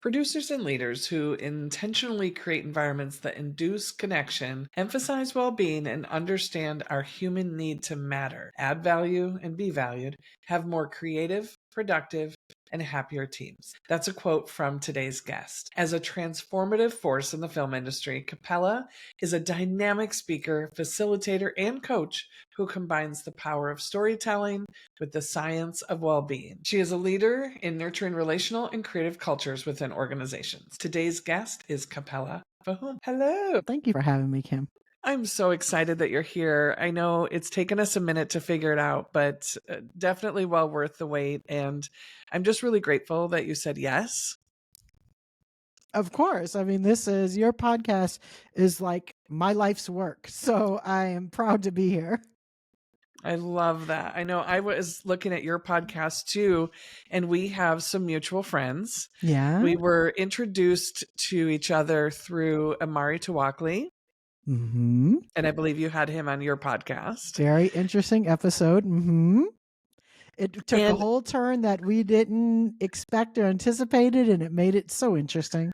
Producers and leaders who intentionally create environments that induce connection, emphasize well being, and understand our human need to matter, add value, and be valued, have more creative, productive, and happier teams. That's a quote from today's guest. As a transformative force in the film industry, Capella is a dynamic speaker, facilitator, and coach who combines the power of storytelling with the science of well-being. She is a leader in nurturing relational and creative cultures within organizations. Today's guest is Capella Fahoome. Hello. Thank you for having me, Kim. I'm so excited that you're here. I know it's taken us a minute to figure it out, but definitely well worth the wait. And I'm just really grateful that you said yes. Of course. I mean, your podcast is like my life's work. So I am proud to be here. I love that. I know I was looking at your podcast too, and we have some mutual friends. Yeah. We were introduced to each other through Amari Tawakli. Mm-hmm. And I believe you had him on your podcast. Very interesting episode. Mm-hmm. It took a whole turn that we didn't expect or anticipated, and it made it so interesting.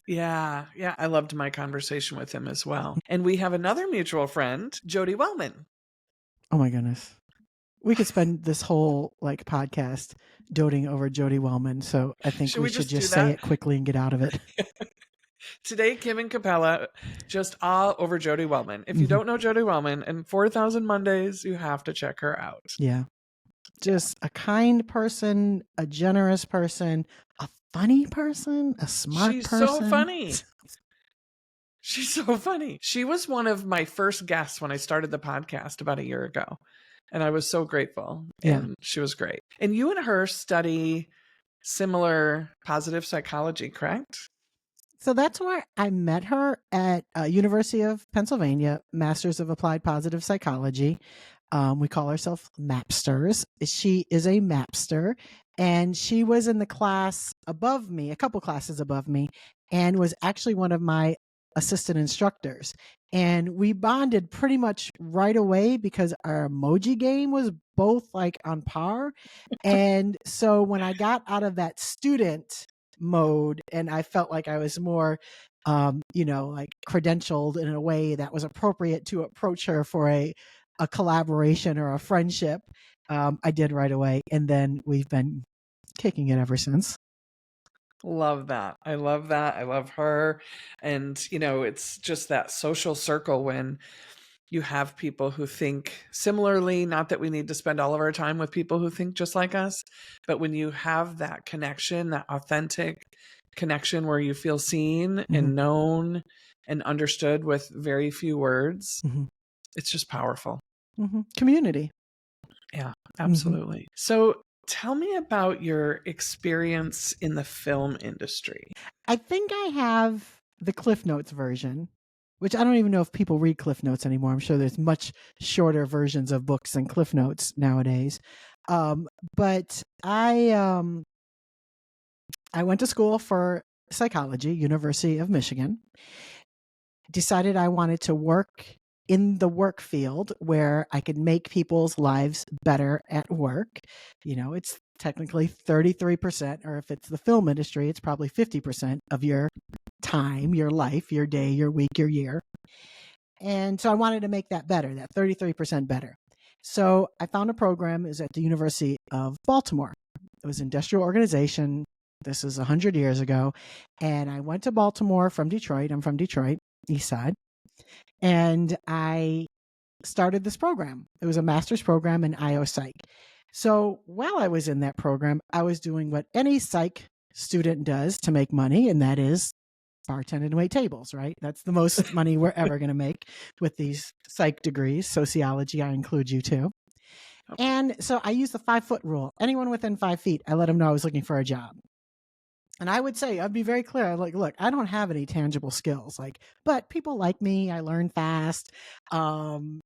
Yeah. I loved my conversation with him as well. And we have another mutual friend, Jody Wellman. Oh my goodness. We could spend this whole podcast doting over Jody Wellman. So I think we should just say it quickly and get out of it. Today, Kim and Capella just all over Jody Wellman. If you don't know Jody Wellman and 4,000 Mondays, you have to check her out. Yeah. Just a kind person, a generous person, a funny person, a smart person. She's so funny. She's so funny. She was one of my first guests when I started the podcast about a year ago. And I was so grateful. And she was great. And you and her study similar positive psychology, correct? So that's where I met her at University of Pennsylvania, Masters of Applied Positive Psychology. We call ourselves Mapsters. She is a Mapster, and she was in the class above me, a couple classes above me, and was actually one of my assistant instructors. And we bonded pretty much right away because our emoji game was both on par. And so when I got out of that student mode and I felt like I was more credentialed in a way that was appropriate to approach her for a collaboration or a friendship, I did right away. And then we've been kicking it ever since. Love that. I love that. I love her. And, it's just that social circle when you have people who think similarly, not that we need to spend all of our time with people who think just like us, but when you have that connection, that authentic connection where you feel seen and known and understood with very few words, it's just powerful. Community. Yeah, absolutely. So tell me about your experience in the film industry. I think I have the Cliff Notes version, which I don't even know if people read Cliff Notes anymore. I'm sure there's much shorter versions of books than Cliff Notes nowadays. But I went to school for psychology, University of Michigan. Decided I wanted to work in the work field where I could make people's lives better at work. It's technically 33%, or if it's the film industry, it's probably 50% of your time, your life, your day, your week, your year. And so I wanted to make that better, that 33% better. So I found a program. It was at the University of Baltimore. It was industrial organization. This is 100 years ago. And I went to Baltimore from Detroit. I'm from Detroit, East Side. And I started this program. It was a master's program in IO Psych. So while I was in that program, I was doing what any psych student does to make money, and that is bartend and wait tables, right? That's the most money we're ever going to make with these psych degrees. Sociology, I include you too. Okay. And so I used the 5-foot rule. Anyone within 5 feet, I let them know I was looking for a job. And I would say, I'd be very clear. Look, I don't have any tangible skills, but people like me. I learn fast. I'm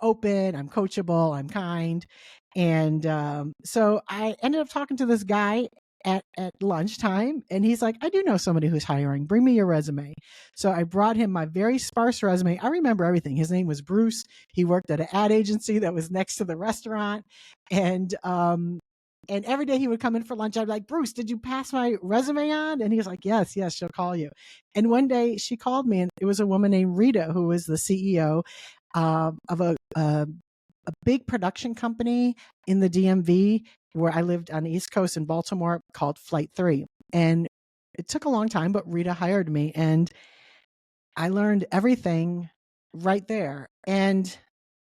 open, I'm coachable, I'm kind. And so I ended up talking to this guy at lunchtime, and he's like, I do know somebody who's hiring. Bring me your resume. So I brought him my very sparse resume. I remember everything. His name was Bruce. He worked at an ad agency that was next to the restaurant. And And every day he would come in for lunch. I'd be like, Bruce, did you pass my resume on? And he was like, yes, she'll call you. And one day she called me, and it was a woman named Rita, who was the CEO of a big production company in the DMV, where I lived on the East Coast in Baltimore, called Flight 3. And it took a long time, but Rita hired me, and I learned everything right there. And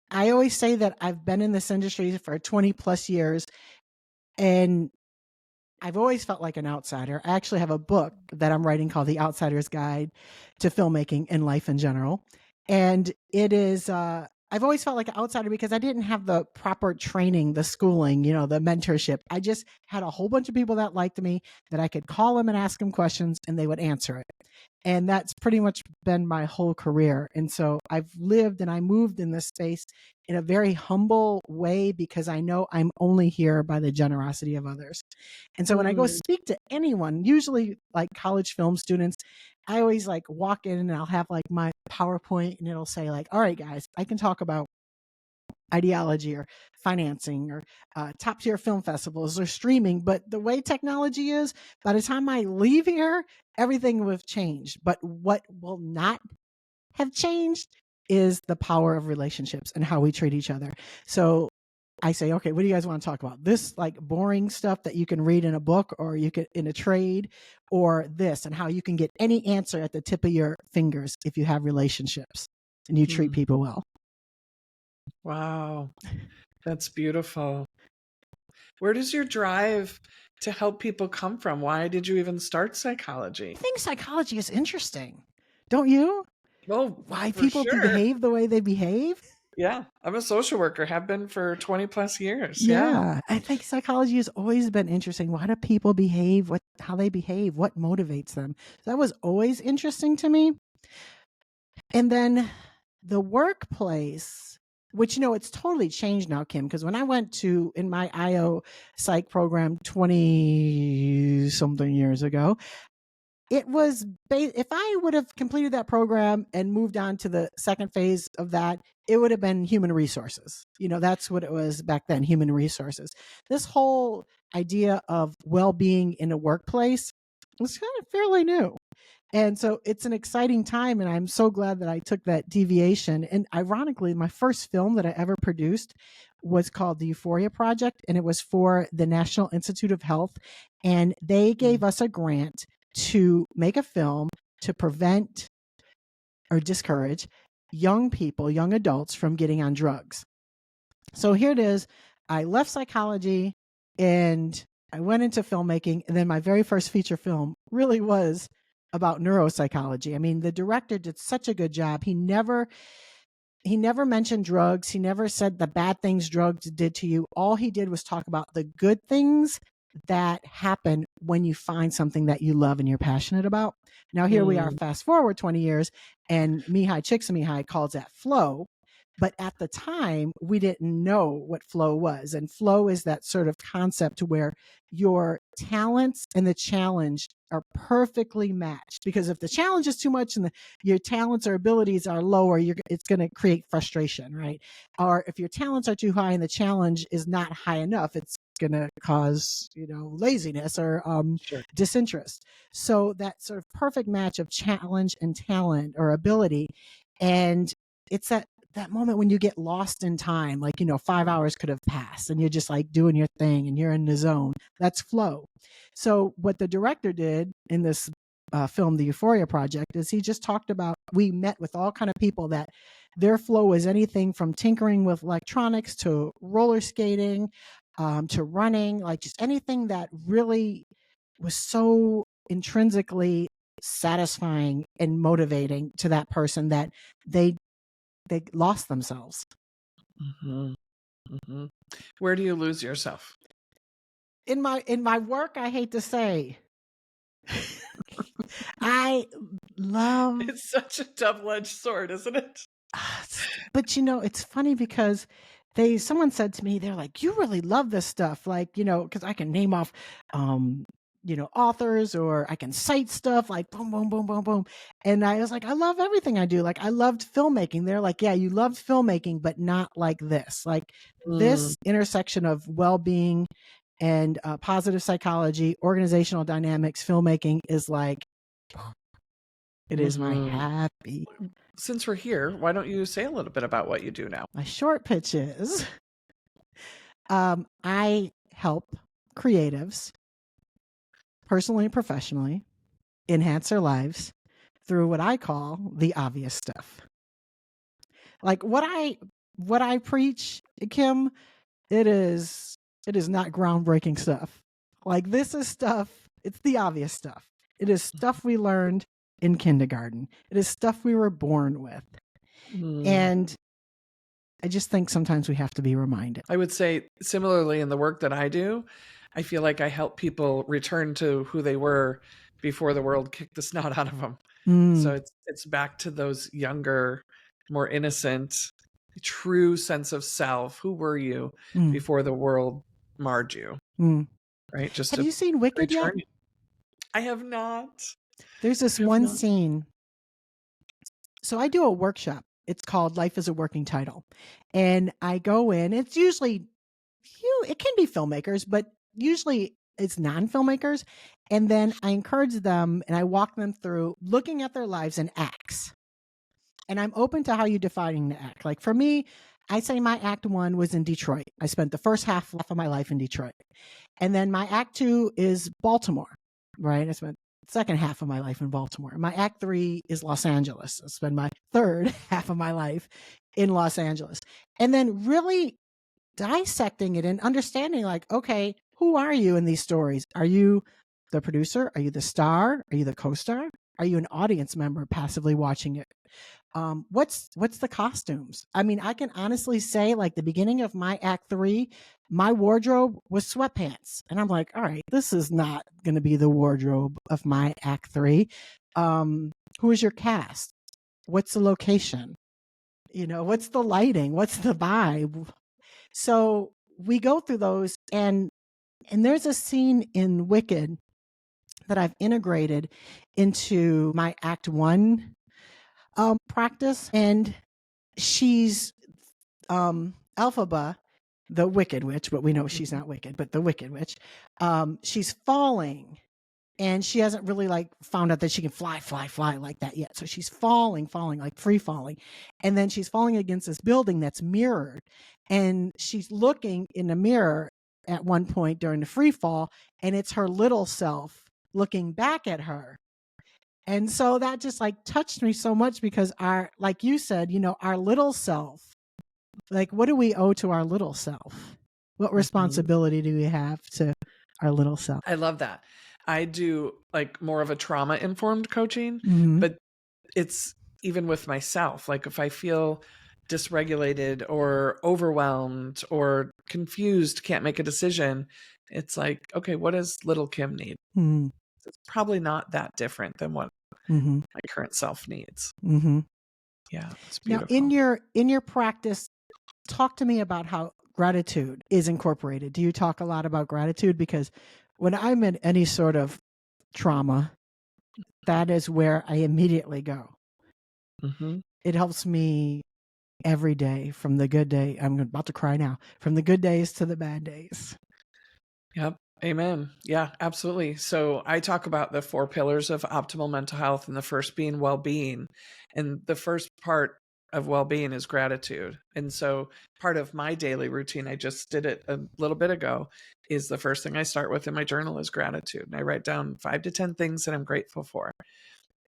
I always say that I've been in this industry for 20 plus years, and I've always felt like an outsider. I actually have a book that I'm writing called The Outsider's Guide to Filmmaking and Life in General. And it is, I've always felt like an outsider because I didn't have the proper training, the schooling, the mentorship. I just had a whole bunch of people that liked me, that I could call them and ask them questions and they would answer it. And that's pretty much been my whole career. And so I've lived and I moved in this space in a very humble way, because I know I'm only here by the generosity of others. And so when I go speak to anyone, usually like college film students, I always like walk in and I'll have like my PowerPoint, and it'll say like, all right, guys, I can talk about ideology or financing or top tier film festivals or streaming. But the way technology is, by the time I leave here, everything will have changed. But what will not have changed is the power of relationships and how we treat each other. So I say, okay, what do you guys want to talk about? This like boring stuff that you can read in a book or you can in a trade, or this, and how you can get any answer at the tip of your fingers if you have relationships and you treat people well. Wow, that's beautiful. Where does your drive to help people come from? Why did you even start psychology? I think psychology is interesting. Don't you? Well, why people behave the way they behave? Yeah, I'm a social worker, have been for 20 plus years. Yeah. I think psychology has always been interesting. Why do people behave? How they behave? What motivates them? That was always interesting to me. And then the workplace, which, it's totally changed now, Kim, because when I went in my IO psych program 20 something years ago, it was, if I would have completed that program and moved on to the second phase of that, it would have been human resources. That's what it was back then, human resources. This whole idea of well-being in a workplace was kind of fairly new. And so it's an exciting time, and I'm so glad that I took that deviation. And ironically, my first film that I ever produced was called The Euphoria Project, and it was for the National Institute of Health. And they gave us a grant to make a film to prevent or discourage young people, young adults, from getting on drugs. So here it is. I left psychology and I went into filmmaking. And then my very first feature film really was about neuropsychology. I mean, the director did such a good job. He never mentioned drugs. He never said the bad things drugs did to you. All he did was talk about the good things that happen when you find something that you love and you're passionate about. Now here we are, fast forward 20 years, and Mihai Csikszentmihalyi calls that flow. But at the time, we didn't know what flow was. And flow is that sort of concept where your talents and the challenge are perfectly matched. Because if the challenge is too much and your talents or abilities are lower, it's going to create frustration, right? Or if your talents are too high and the challenge is not high enough, it's going to cause, laziness or disinterest. So that sort of perfect match of challenge and talent or ability. And it's that moment when you get lost in time, like, 5 hours could have passed and you're just like doing your thing and you're in the zone. That's flow. So what the director did in this film, The Euphoria Project, is he just talked about, we met with all kind of people that their flow was anything from tinkering with electronics to roller skating, to running, like just anything that really was so intrinsically satisfying and motivating to that person that they lost themselves. Where do you lose yourself? In my work, I hate to say. I love... It's such a double-edged sword, isn't it? But it's funny because someone said to me, they're like, you really love this stuff, like, because I can name off authors, or I can cite stuff like boom, boom, boom, boom, boom. And I was like, I love everything I do. Like, I loved filmmaking. They're like, yeah, you loved filmmaking, but not like this. Like this intersection of well-being and positive psychology, organizational dynamics, filmmaking is like, it is my happy. Since we're here, why don't you say a little bit about what you do now? My short pitch is I help creatives, personally and professionally, enhance their lives through what I call the obvious stuff. Like what I preach, Kim, it is not groundbreaking stuff. Like this is stuff, it's the obvious stuff. It is stuff we learned in kindergarten. It is stuff we were born with. And I just think sometimes we have to be reminded. I would say similarly in the work that I do, I feel like I help people return to who they were before the world kicked the snot out of them. So it's back to those younger, more innocent, true sense of self. Who were you before the world marred you? Right? Just have you seen Wicked yet? I have not. There's this one scene. So I do a workshop. It's called Life is a Working Title. And I go in, it's usually, it can be filmmakers, but usually it's non-filmmakers. And then I encourage them and I walk them through looking at their lives in acts. And I'm open to how you're defining the act. Like for me, I say my act 1 was in Detroit. I spent the first half of my life in Detroit. And then my act 2 is Baltimore, right? I spent the second half of my life in Baltimore. My act 3 is Los Angeles. I spent my third half of my life in Los Angeles. And then really dissecting it and understanding like, okay, who are you in these stories? Are you the producer? Are you the star? Are you the co-star? Are you an audience member passively watching it? What's the costumes? I mean, I can honestly say like the beginning of my act 3, my wardrobe was sweatpants. And I'm like, all right, this is not going to be the wardrobe of my act 3. Who is your cast? What's the location? What's the lighting? What's the vibe? So we go through those and there's a scene in Wicked that I've integrated into my act 1 practice, and she's Elphaba, the Wicked Witch, but we know she's not wicked, but the Wicked Witch. She's falling, and she hasn't really like found out that she can fly like that yet. So she's falling, like free falling, and then she's falling against this building that's mirrored, and she's looking in the mirror at one point during the free fall, and it's her little self looking back at her. And so that just like touched me so much because like you said, our little self, like what do we owe to our little self? What responsibility do we have to our little self? I love that. I do like more of a trauma informed coaching, but it's even with myself. Like if I feel dysregulated or overwhelmed or confused, can't make a decision, it's like, okay, what does little Kim need? It's probably not that different than what my current self needs. Yeah, it's beautiful. Now, in your practice, talk to me about how gratitude is incorporated. Do you talk a lot about gratitude? Because when I'm in any sort of trauma, that is where I immediately go. It helps me every day, from the good day. I'm about to cry now. From the good days to the bad days. Yep. Amen. Yeah, absolutely. So I talk about the 4 pillars of optimal mental health, and the first being well-being. And the first part of well-being is gratitude. And so part of my daily routine, I just did it a little bit ago, is the first thing I start with in my journal is gratitude. And I write down 5 to 10 things that I'm grateful for.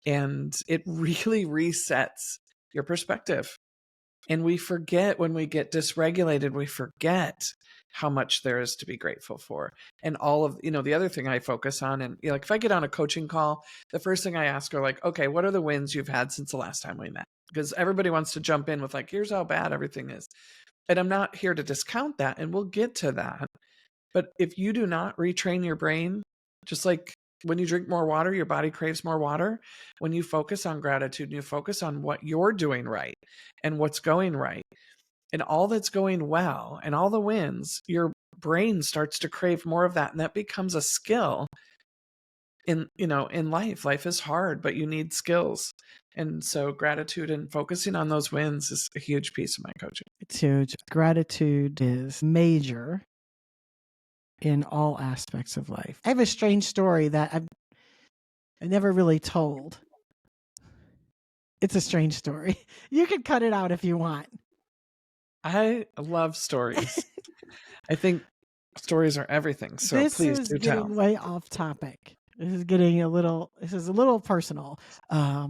And it really resets your perspective. And we forget when we get dysregulated, we forget how much there is to be grateful for. And all of, the other thing I focus on, and like if I get on a coaching call, the first thing I ask are like, okay, what are the wins you've had since the last time we met? Because everybody wants to jump in with like, here's how bad everything is. And I'm not here to discount that, and we'll get to that. But if you do not retrain your brain, just like when you drink more water, your body craves more water. When you focus on gratitude and you focus on what you're doing right and what's going right and all that's going well and all the wins, your brain starts to crave more of that. And that becomes a skill in life. Life is hard, but you need skills. And so gratitude and focusing on those wins is a huge piece of my coaching. It's huge. Gratitude is major in all aspects of life. I have a strange story that I never really told. It's a strange story. You can cut it out if you want. I love stories. I think stories are everything. So This please is do tell. getting way off topic. This is a little personal. Well,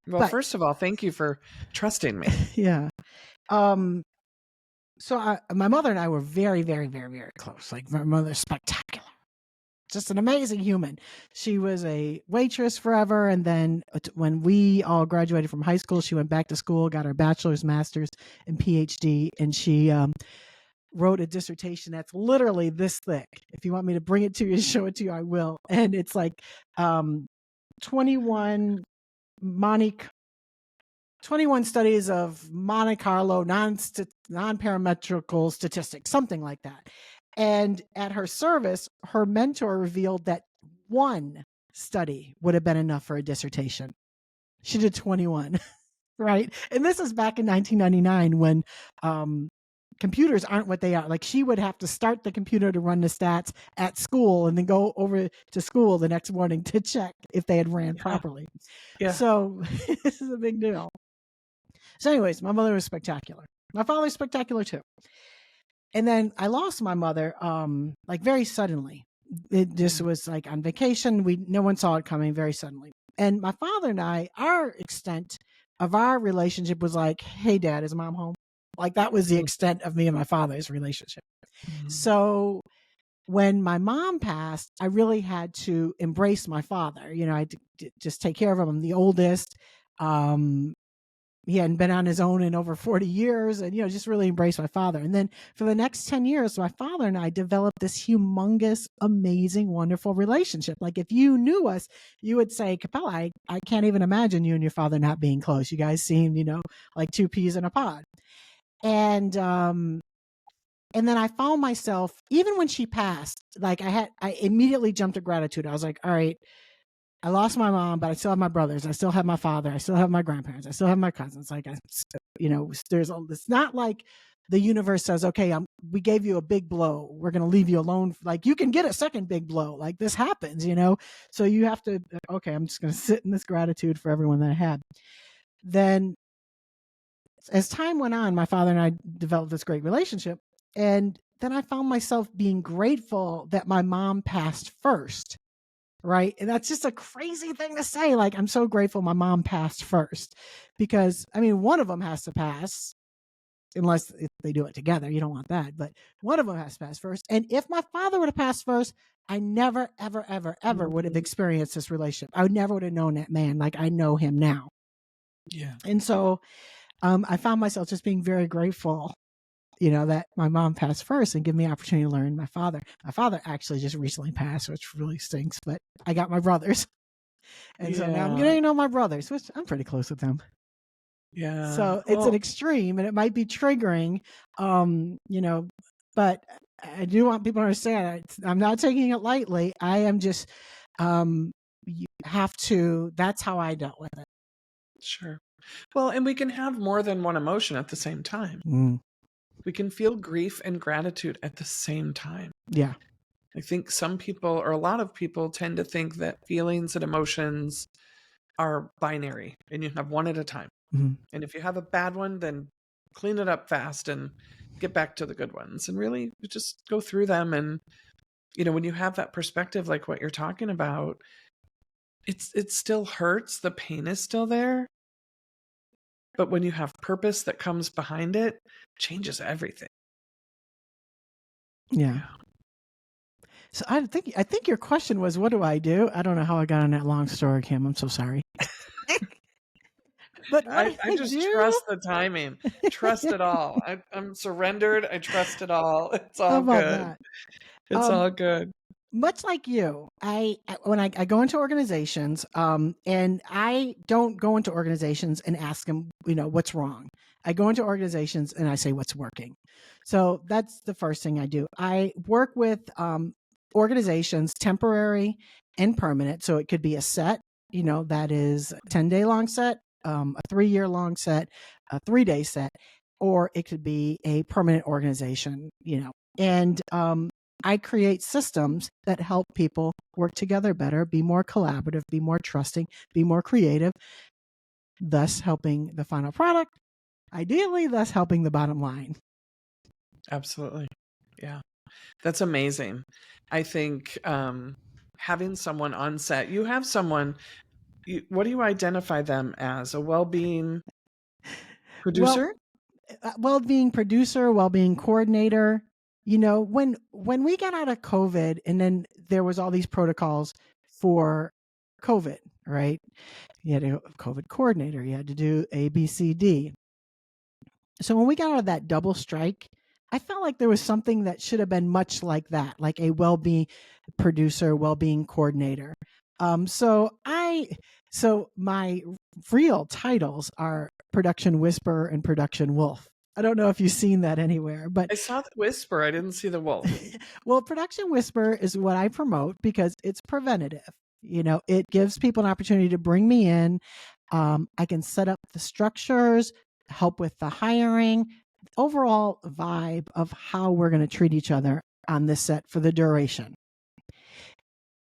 but- first of all, thank you for trusting me. Yeah. So my mother and I were very, very, very, very close. Like, my mother's spectacular. Just an amazing human. She was a waitress forever. And then when we all graduated from high school, she went back to school, got her bachelor's, master's, and PhD. And she wrote a dissertation that's literally this thick. If you want me to bring it to you and show it to you, I will. And it's like 21 studies of Monte Carlo non-parametrical statistics, something like that. And at her service, her mentor revealed that one study would have been enough for a dissertation. She did 21, right? And this is back in 1999 when computers aren't what they are. Like, she would have to start the computer to run the stats at school and then go over to school the next morning to check if they had ran properly. Yeah. So this is a big deal. So anyways, my mother was spectacular. My father's spectacular too. And then I lost my mother like very suddenly. It just was like on vacation. No one saw it coming, very suddenly. And my father and I, our extent of our relationship was like, hey, Dad, is Mom home? Like, that was the extent of me and my father's relationship. Mm-hmm. So when my mom passed, I really had to embrace my father. You know, I had to just take care of him. I'm the oldest. He hadn't been on his own in over 40 years, and, you know, just really embraced my father. And then for the next 10 years, my father and I developed this humongous, amazing, wonderful relationship. Like, if you knew us, you would say, Capella, I can't even imagine you and your father not being close. You guys seem, you know, like two peas in a pod. And then I found myself, even when she passed, like, I immediately jumped to gratitude. I was like, all right, I lost my mom, but I still have my brothers. I still have my father. I still have my grandparents. I still have my cousins. Like, it's not like the universe says, okay, we gave you a big blow. We're going to leave you alone. Like, you can get a second big blow. Like, this happens, you know? So you have to, okay, I'm just going to sit in this gratitude for everyone that I had. Then as time went on, my father and I developed this great relationship. And then I found myself being grateful that my mom passed first. Right. And that's just a crazy thing to say. Like, I'm so grateful my mom passed first, because, I mean, one of them has to pass, unless if they do it together. You don't want that. But one of them has to pass first. And if my father would have passed first, I never, ever, ever, ever would have experienced this relationship. I never would have known that man like I know him now. Yeah. And so I found myself just being very grateful, you know, that my mom passed first and give me an opportunity to learn my father. My father actually just recently passed, which really stinks, but I got my brothers. And so now I'm getting to know my brothers, which I'm pretty close with them. Yeah. So it's an extreme, and it might be triggering, you know, but I do want people to understand I'm not taking it lightly. I am just, you have to, that's how I dealt with it. Sure. Well, and we can have more than one emotion at the same time. We can feel grief and gratitude at the same time. Yeah. I think some people, or a lot of people, tend to think that feelings and emotions are binary and you have one at a time. Mm-hmm. And if you have a bad one, then clean it up fast and get back to the good ones, and really just go through them. And, you know, when you have that perspective, like what you're talking about, it still hurts. The pain is still there. But when you have purpose that comes behind it, changes everything. Yeah. So I think your question was, what do I do? I don't know how I got on that long story, Kim. I'm so sorry. But I just trust the timing. Trust it all. I'm surrendered. I trust it all. It's all good. That? It's all good. Much like you, when I go into organizations, and I don't go into organizations and ask them, you know, what's wrong. I go into organizations and I say what's working. So that's the first thing I do. I work with organizations, temporary and permanent. So it could be a set, you know, that is a 10-day long set, a 3-year long set, a 3-day set, or it could be a permanent organization, you know. And I create systems that help people work together better, be more collaborative, be more trusting, be more creative, thus helping the final product, ideally, thus helping the bottom line. Absolutely. Yeah. That's amazing. I think having someone on set, you have someone, what do you identify them as? A well-being Well, producer? well-being producer, well-being coordinator. When we got out of COVID, and then there was all these protocols for COVID, right? You had a COVID coordinator, you had to do A, B, C, D. So when we got out of that double strike, I felt like there was something that should have been much like that, like a well-being producer, well-being coordinator. So my real titles are production whisperer and production wolf. I don't know if you've seen that anywhere, but I saw the whisper. I didn't see the wolf. well, production whisperer is what I promote because it's preventative. It gives people an opportunity to bring me in. I can set up the structures, help with the hiring, overall vibe of how we're going to treat each other on this set for the duration.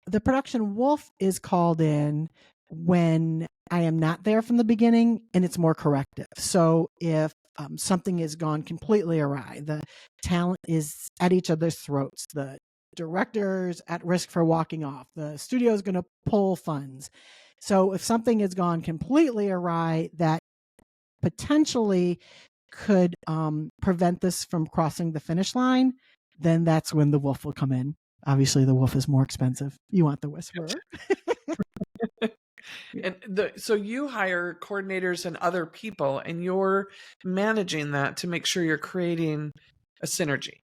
The production wolf is called in when I am not there from the beginning and it's more corrective. So if something has gone completely awry, the talent is at each other's throats, the director's at risk for walking off, the studio is going to pull funds. So if something has gone completely awry that potentially could prevent this from crossing the finish line, then that's when the wolf will come in. Obviously, the wolf is more expensive. You want the whisperer. And so you hire coordinators and other people, and you're managing that to make sure you're creating a synergy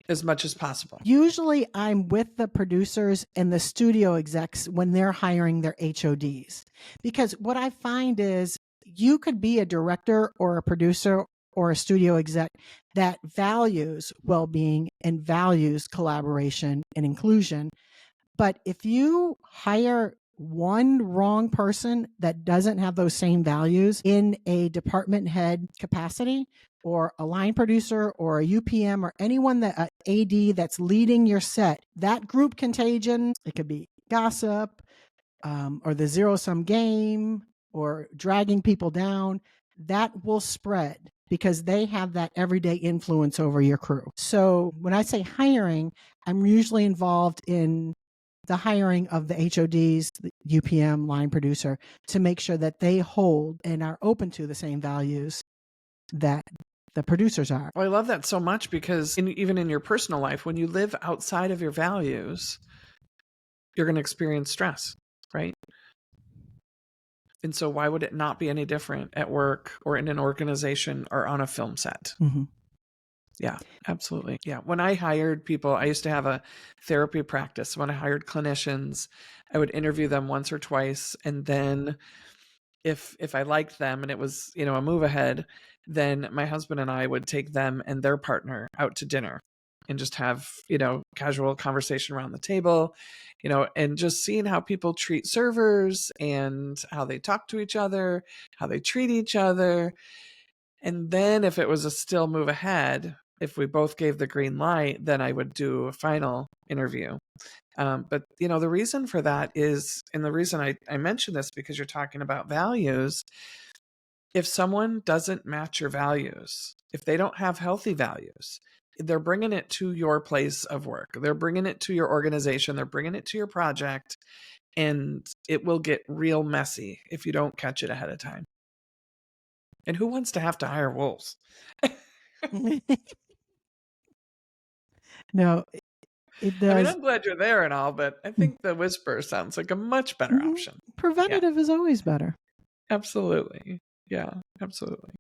as much as possible. Usually I'm with the producers and the studio execs when they're hiring their HODs. Because what I find is you could be a director or a producer or a studio exec that values well-being and values collaboration and inclusion. But if you hire one wrong person that doesn't have those same values in a department head capacity, or a line producer or a UPM or anyone that AD that's leading your set, that group contagion, it could be gossip, or the zero-sum game, or dragging people down, that will spread because they have that everyday influence over your crew. So when I say hiring, I'm usually involved in the hiring of the HODs, the UPM, line producer, to make sure that they hold and are open to the same values that the producers are. Well, I love that so much because even in your personal life, when you live outside of your values, you're going to experience stress, right? And so why would it not be any different at work or in an organization or on a film set? Mm-hmm. Yeah, absolutely. Yeah. When I hired people, I used to have a therapy practice. When I hired clinicians, I would interview them once or twice. And then if I liked them and it was, a move ahead, then my husband and I would take them and their partner out to dinner and just have, casual conversation around the table, and just seeing how people treat servers and how they talk to each other, how they treat each other. And then if it was a still move ahead, if we both gave the green light, then I would do a final interview. But the reason for that is, and the reason I mention this because you're talking about values. If someone doesn't match your values, if they don't have healthy values, they're bringing it to your place of work. They're bringing it to your organization. They're bringing it to your project, and it will get real messy if you don't catch it ahead of time. And who wants to have to hire wolves? No, it I mean, does. I'm glad you're there and all, but I think the whisper sounds like a much better option. Preventative is always better. Absolutely. Yeah, absolutely.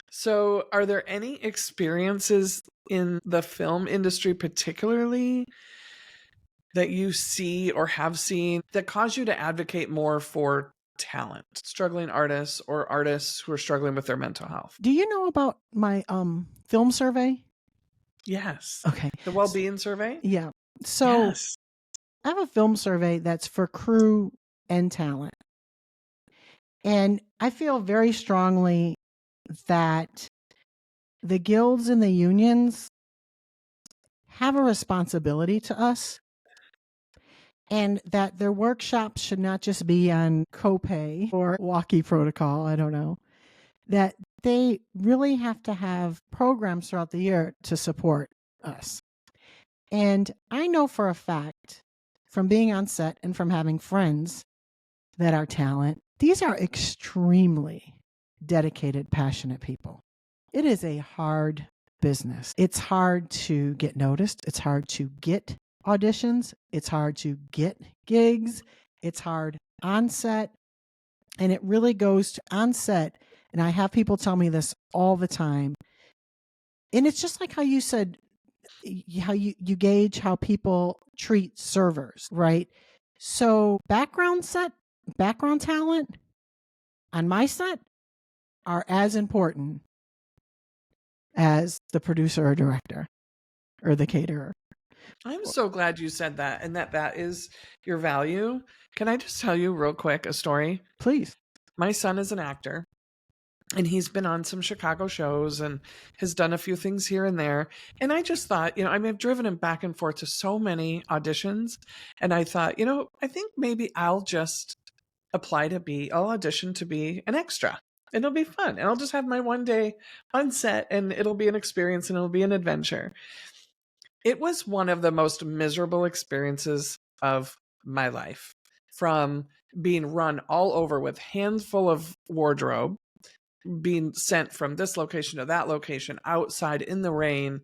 So, are there any experiences in the film industry, particularly, that you see or have seen that cause you to advocate more for talent, struggling artists or artists who are struggling with their mental health? Do you know about my film survey? Yes. Okay. The well-being survey? Yeah. So Yes. I have a film survey that's for crew and talent. And I feel very strongly that the guilds and the unions have a responsibility to us, and that their workshops should not just be on copay or walkie protocol, I don't know, that they really have to have programs throughout the year to support us. And I know for a fact from being on set and from having friends that are talent, these are extremely dedicated, passionate people. It is a hard business. It's hard to get noticed. It's hard to get auditions. It's hard to get gigs. It's hard on set. And it really goes to on set. And I have people tell me this all the time. And it's just like how you said, how you gauge how people treat servers, right? So background talent on my set are as important as the producer or director or the caterer. I'm so glad you said that, and that is your value. Can I just tell you real quick a story? Please. My son is an actor, and he's been on some Chicago shows and has done a few things here and there. And I just thought, I mean, I've driven him back and forth to so many auditions. And I thought, I think maybe I'll just I'll audition to be an extra. And it'll be fun. And I'll just have my one day on set, and it'll be an experience, and it'll be an adventure. It was one of the most miserable experiences of my life, from being run all over with hands full of wardrobe, being sent from this location to that location outside in the rain,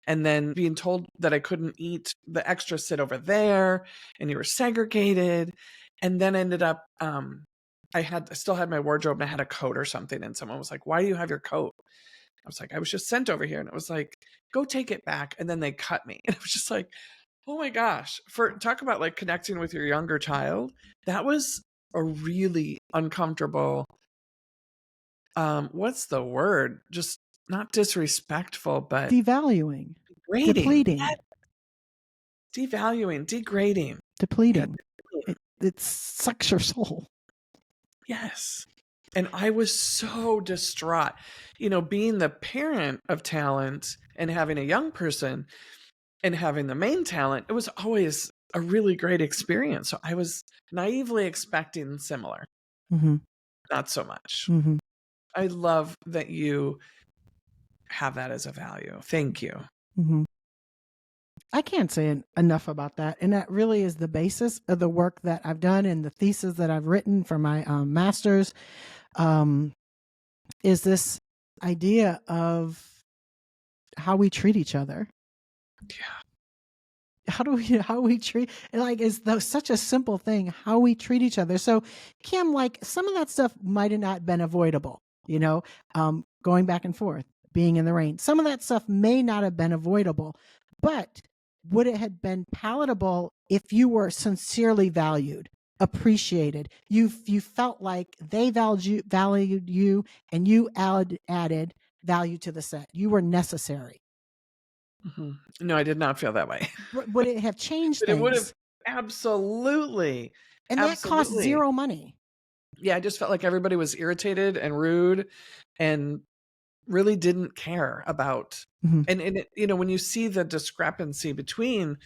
and then being told that I couldn't eat, the extra sit over there, and you were segregated. And then ended up, I still had my wardrobe, and I had a coat or something. And someone was like, "Why do you have your coat?" I was like, "I was just sent over here." And it was like, "Go take it back." And then they cut me. And it was just like, oh my gosh, talk about like connecting with your younger child. That was a really uncomfortable, what's the word? Just not disrespectful, but Devaluing, degrading. depleting, Devaluing, degrading, depleting. Yeah. It sucks your soul. Yes. And I was so distraught, being the parent of talent and having a young person and having the main talent. It was always a really great experience. So I was naively expecting similar. Mm-hmm. Not so much. Mm-hmm. I love that you have that as a value. Thank you. Mm-hmm. I can't say enough about that. And that really is the basis of the work that I've done and the thesis that I've written for my master's, is this idea of how we treat each other. Yeah. How we treat, like, is such a simple thing, how we treat each other. So Kim, like, some of that stuff might have not been avoidable, going back and forth, being in the rain. Some of that stuff may not have been avoidable, but would it have been palatable if you were sincerely valued, appreciated? You felt like they valued you, and you added value to the set. You were necessary. Mm-hmm. No, I did not feel that way. Would it have changed things? It would have, absolutely. And that cost zero money. Yeah, I just felt like everybody was irritated and rude and really didn't care about. Mm-hmm. And it, when you see the discrepancy between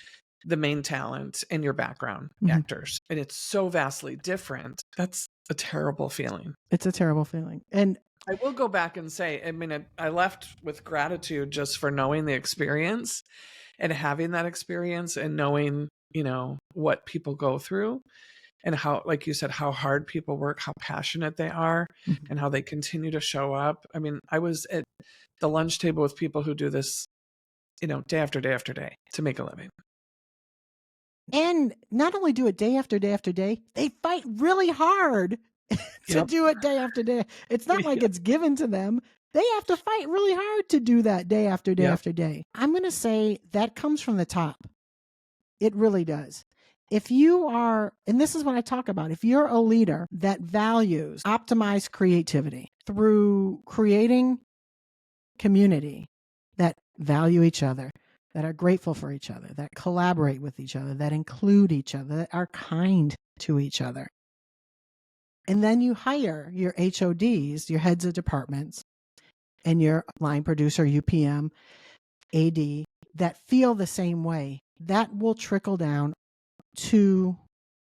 the main talent and your background actors, and it's so vastly different, that's a terrible feeling. It's a terrible feeling. And I will go back and say, I mean, I left with gratitude just for knowing the experience and having that experience and knowing, what people go through and how, like you said, how hard people work, how passionate they are, and how they continue to show up. I mean, I was at the lunch table with people who do this, day after day after day to make a living. And not only do it day after day after day, they fight really hard to do it day after day. It's not like it's given to them. They have to fight really hard to do that day after day after day. I'm going to say that comes from the top. It really does. If you are, and this is what I talk about, if you're a leader that values optimized creativity through creating community that value each other, that are grateful for each other, that collaborate with each other, that include each other, that are kind to each other. And then you hire your HODs, your heads of departments, and your line producer, UPM, AD, that feel the same way, that will trickle down to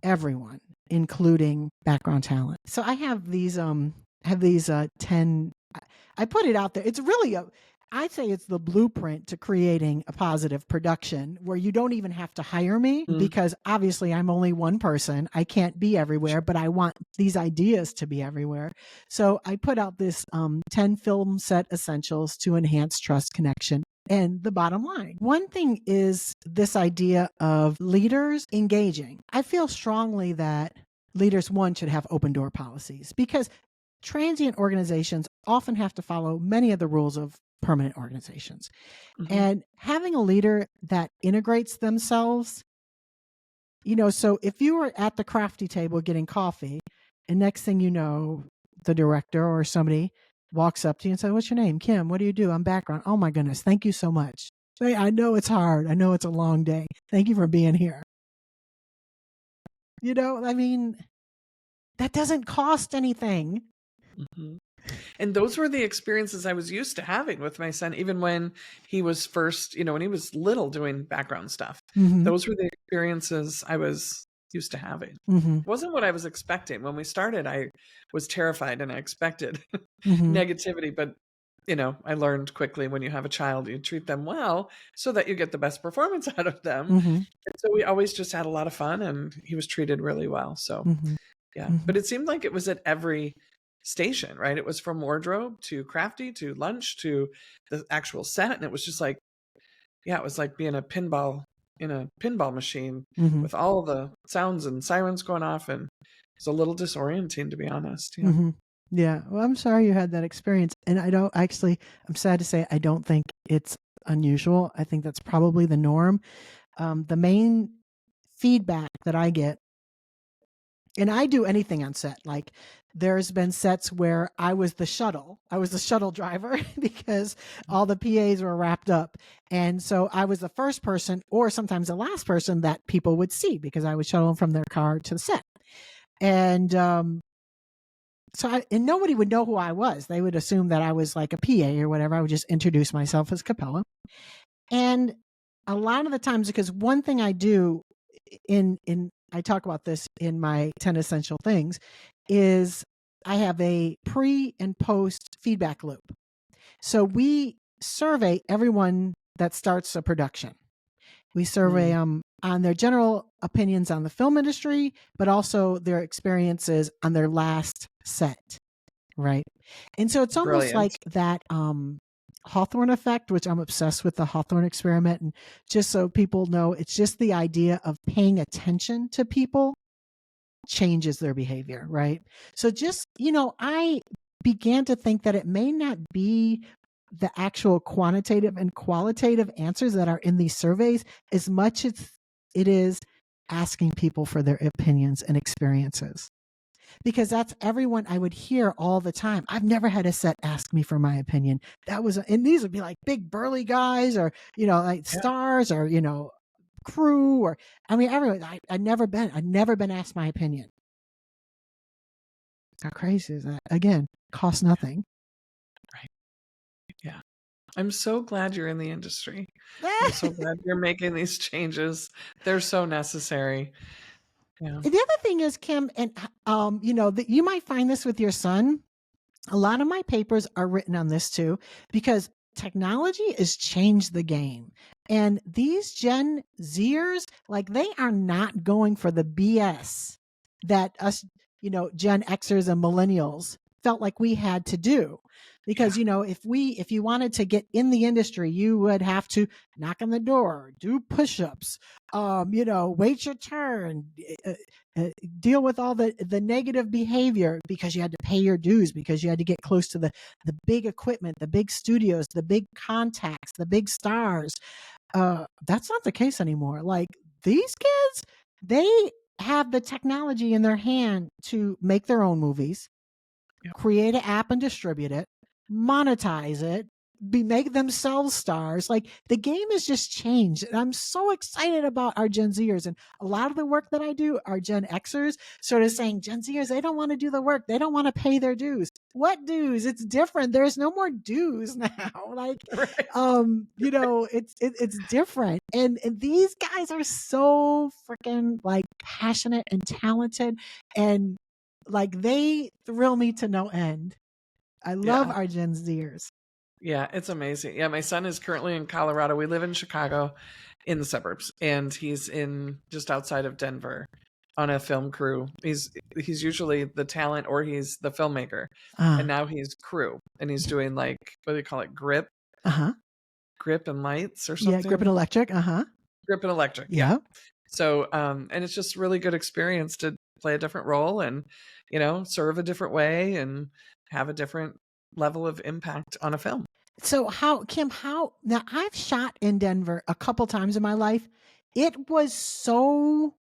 everyone, including background talent. So I have these 10, I put it out there. It's really I'd say it's the blueprint to creating a positive production where you don't even have to hire me, because obviously I'm only one person. I can't be everywhere, but I want these ideas to be everywhere. So I put out this 10 film set essentials to enhance trust, connection, and the bottom line. One thing is this idea of leaders engaging. I feel strongly that leaders, one, should have open door policies, because transient organizations often have to follow many of the rules of permanent organizations. And having a leader that integrates themselves, so if you were at the crafty table getting coffee, and next thing you know, the director or somebody walks up to you and says, "What's your name?" "Kim." "What do you do?" "I'm background." "Oh my goodness, thank you so much." Say, "I know it's hard. I know it's a long day. Thank you for being here." I mean, that doesn't cost anything. And those were the experiences I was used to having with my son, even when he was first, when he was little doing background stuff. Those were the experiences I was used to having. It wasn't what I was expecting. When we started, I was terrified and I expected negativity, but I learned quickly, when you have a child, you treat them well so that you get the best performance out of them. And so we always just had a lot of fun, and he was treated really well. So yeah, but it seemed like it was at every station, right? It was from wardrobe to crafty to lunch to the actual set. And it was just like, it was like being in a pinball machine with all the sounds and sirens going off. And it's a little disorienting, to be honest. Yeah. Well, I'm sorry you had that experience. And I'm sad to say, I don't think it's unusual. I think that's probably the norm. The main feedback that I get, and I do anything on set, like there's been sets where I was the shuttle driver because all the PAs were wrapped up. And so I was the first person, or sometimes the last person, that people would see, because I would shuttle them from their car to the set. And and nobody would know who I was. They would assume that I was like a PA or whatever. I would just introduce myself as Capella. And a lot of the times, because one thing I do I talk about this in my 10 essential things, is I have a pre and post feedback loop. So we survey everyone that starts a production. We survey them on their general opinions on the film industry, but also their experiences on their last set, right? And so it's almost like that Hawthorne effect, which I'm obsessed with, the Hawthorne experiment. And just so people know, it's just the idea of paying attention to people changes their behavior, right? So just, I began to think that it may not be the actual quantitative and qualitative answers that are in these surveys as much as it is asking people for their opinions and experiences. Because that's everyone I would hear all the time. I've never had a set ask me for my opinion. And these would be like big burly guys, or, like stars, or, crew, or, everyone. I'd never been asked my opinion. How crazy is that? Again, costs nothing. Right. Yeah. I'm so glad you're in the industry. I'm so glad you're making these changes. They're so necessary. Yeah. The other thing is, Kim, and that you might find this with your son. A lot of my papers are written on this too, because technology has changed the game. And these Gen Zers, like, they are not going for the BS that us, Gen Xers and millennials felt like we had to do. Because, if you wanted to get in the industry, you would have to knock on the door, do push-ups, wait your turn, deal with all the negative behavior, because you had to pay your dues, because you had to get close to the big equipment, the big studios, the big contacts, the big stars. That's not the case anymore. Like, these kids, they have the technology in their hand to make their own movies, create an app and distribute it, monetize it, make themselves stars. Like the game has just changed. And I'm so excited about our Gen Zers. And a lot of the work that I do are Gen Xers sort of saying Gen Zers, they don't want to do the work. They don't want to pay their dues. What dues? It's different. There's no more dues now. Like, Right. it's different. And these guys are so freaking like passionate and talented. And like they thrill me to no end. I love Yeah. our Gen Zers. Yeah, it's amazing. Yeah, my son is currently in Colorado. We live in Chicago in the suburbs, and he's in just outside of Denver on a film crew. He's usually the talent or he's the filmmaker. And now he's crew and he's doing like what do they call it? Grip and lights or Yeah, something. Grip and Electric. Grip and electric. Yeah. So and it's just really good experience to play a different role and, serve a different way and have a different level of impact on a film. So Kim, now I've shot in Denver a couple times in my life. It was so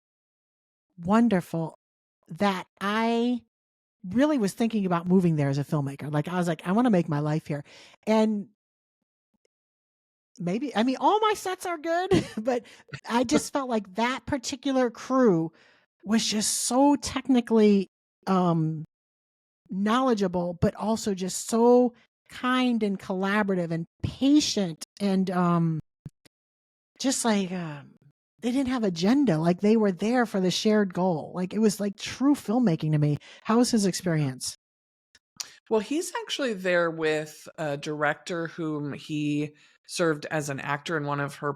wonderful that I really was thinking about moving there as a filmmaker. Like I was like, I want to make my life here. And maybe, I mean, all my sets are good, but I just felt like that particular crew was just so technically knowledgeable, but also just so kind and collaborative and patient and just like they didn't have agenda. Like they were there for the shared goal. Like it was like true filmmaking to me. How was his experience? Well, he's actually there with a director whom he served as an actor in one of her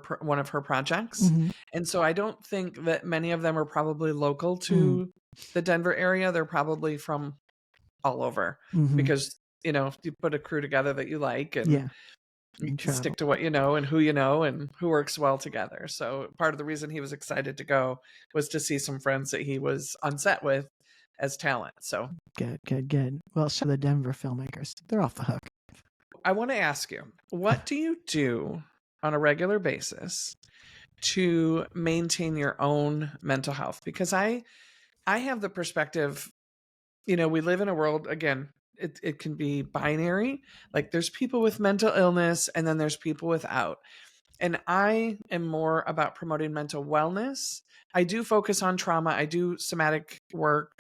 projects. Mhm. And so I don't think that many of them are probably local to the Denver area. They're probably from all over because, if you put a crew together that you like and you can stick to what you know and who works well together. So part of the reason he was excited to go was to see some friends that he was on set with as talent. So Good. Well, show the Denver filmmakers. They're off the hook. I want to ask you, what do you do on a regular basis to maintain your own mental health? Because I have the perspective, we live in a world, again, it can be binary. Like there's people with mental illness and then there's people without. And I am more about promoting mental wellness. I do focus on trauma. I do somatic work.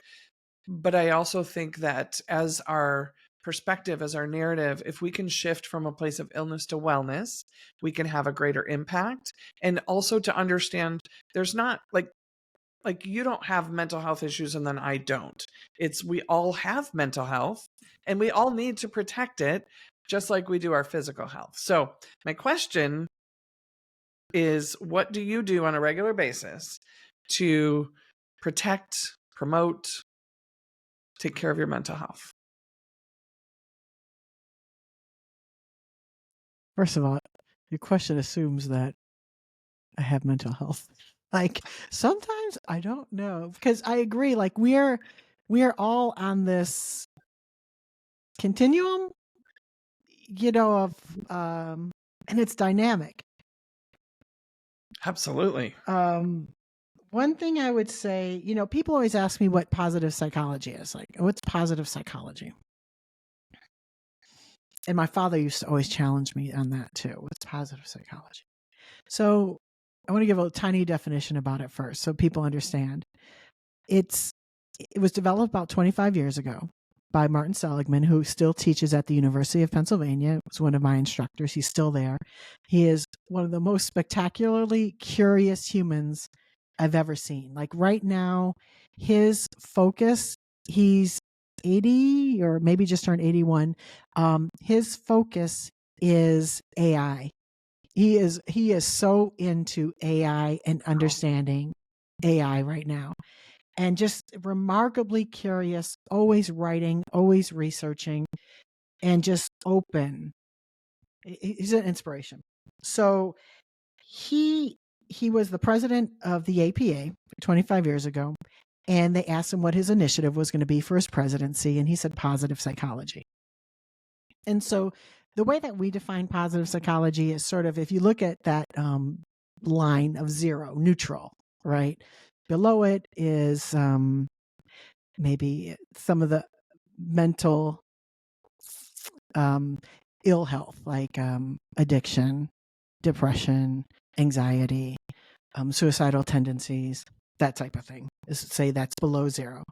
But I also think that as our perspective, as our narrative, if we can shift from a place of illness to wellness, we can have a greater impact. And also to understand there's not like you don't have mental health issues and then I don't. It's we all have mental health and we all need to protect it just like we do our physical health. So my question is, what do you do on a regular basis to protect, promote, take care of your mental health? First of all, your question assumes that I have mental health. Like sometimes I don't know because I agree. Like we are all on this continuum, of and it's dynamic. Absolutely. One thing I would say, people always ask me what positive psychology is. Like, what's positive psychology? And my father used to always challenge me on that too. What's positive psychology? So I want to give a tiny definition about it first so people understand. It was developed about 25 years ago by Martin Seligman, who still teaches at the University of Pennsylvania. Was one of my instructors. He's still there. He is one of the most spectacularly curious humans I've ever seen. Like right now, his focus, he's 80 or maybe just turned 81. His focus is AI. He is so into AI and understanding AI right now. And just remarkably curious, always writing, always researching, and just open. He's an inspiration. So he was the president of the APA 25 years ago, and they asked him what his initiative was going to be for his presidency, and he said positive psychology. And so the way that we define positive psychology is sort of, if you look at that line of zero, neutral, right? Below it is maybe some of the mental ill health, like addiction, depression, anxiety, suicidal tendencies, that type of thing. Say that's below 0.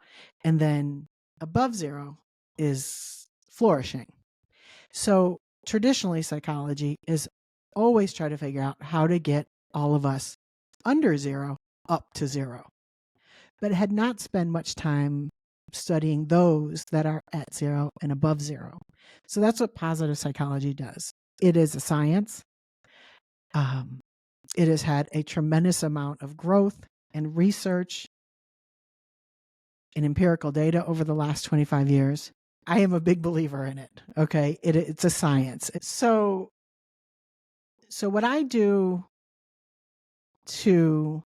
And then above 0 is flourishing. So traditionally, psychology is always try to figure out how to get all of us under 0 up to 0, but it had not spent much time studying those that are at 0 and above 0. So that's what positive psychology does. It is a science. It has had a tremendous amount of growth and research and empirical data over the last 25 years. I am a big believer in it. Okay. It's a science. So what I do to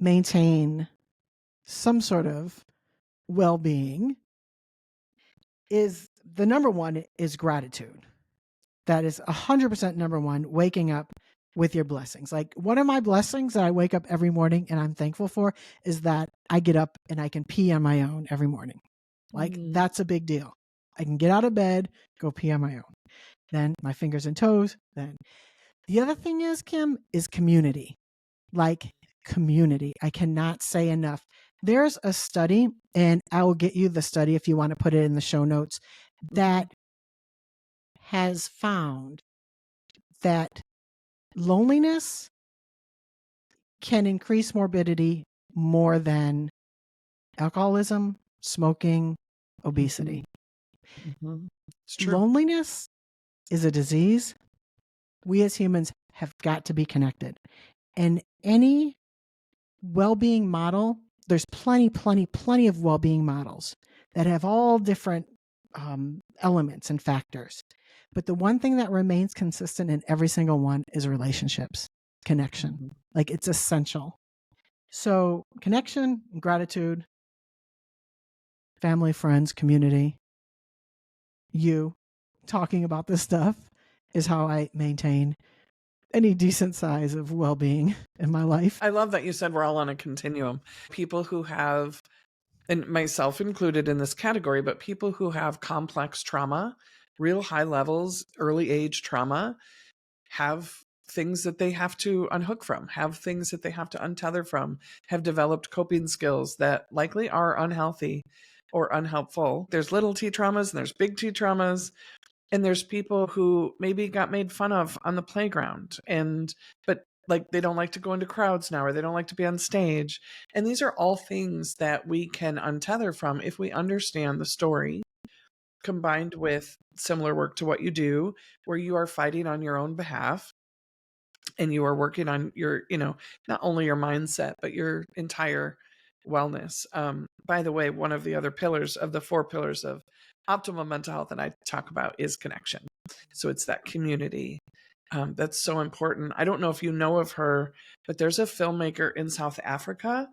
maintain some sort of well-being is the number one is gratitude. That is 100% number one, waking up with your blessings. Like one of my blessings that I wake up every morning and I'm thankful for is that I get up and I can pee on my own every morning. Like that's a big deal. I can get out of bed, go pee on my own. Then my fingers and toes. Then the other thing is, Kim, is community. Like community. I cannot say enough. There's a study, and I will get you the study if you want to put it in the show notes, that has found that loneliness can increase morbidity more than alcoholism, smoking, obesity. It's true. Loneliness is a disease. We as humans have got to be connected. And any well-being model, there's plenty of well-being models that have all different elements and factors. But the one thing that remains consistent in every single one is relationships, connection. Like it's essential. So connection, gratitude, family, friends, community, you talking about this stuff is how I maintain any decent size of well-being in my life. I love that you said we're all on a continuum. People who have, and myself included in this category, but people who have complex trauma, real high levels, early age trauma, have things that they have to unhook from, have things that they have to untether from, have developed coping skills that likely are unhealthy or unhelpful. There's little t traumas and there's big T traumas. And there's people who maybe got made fun of on the playground but like they don't like to go into crowds now, or they don't like to be on stage. And these are all things that we can untether from if we understand the story, combined with similar work to what you do, where you are fighting on your own behalf and you are working on your, not only your mindset, but your entire wellness. By the way, one of the other pillars of the 4 pillars of optimal mental health that I talk about is connection. So it's that community. That's so important. I don't know if you know of her, but there's a filmmaker in South Africa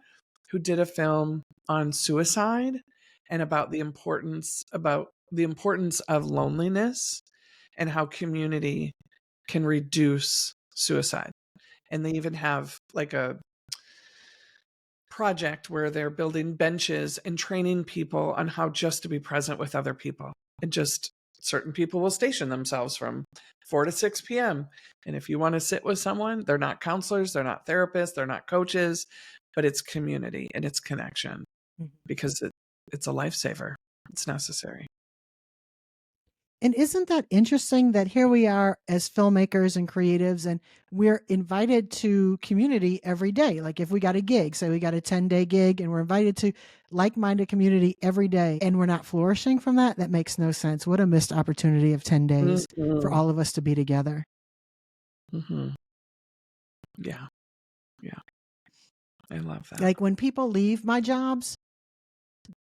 who did a film on suicide and about the importance of loneliness and how community can reduce suicide. And they even have like a project where they're building benches and training people on how just to be present with other people. And just certain people will station themselves from 4 to 6 p.m. And if you want to sit with someone, they're not counselors, they're not therapists, they're not coaches, but it's community and it's connection, because it's a lifesaver. It's necessary. And isn't that interesting that here we are as filmmakers and creatives, and we're invited to community every day? Like if we got a gig, say we got a 10-day gig, and we're invited to like-minded community every day, and we're not flourishing from that, that makes no sense. What a missed opportunity of 10 days for all of us to be together. Yeah. I love that. Like when people leave my jobs,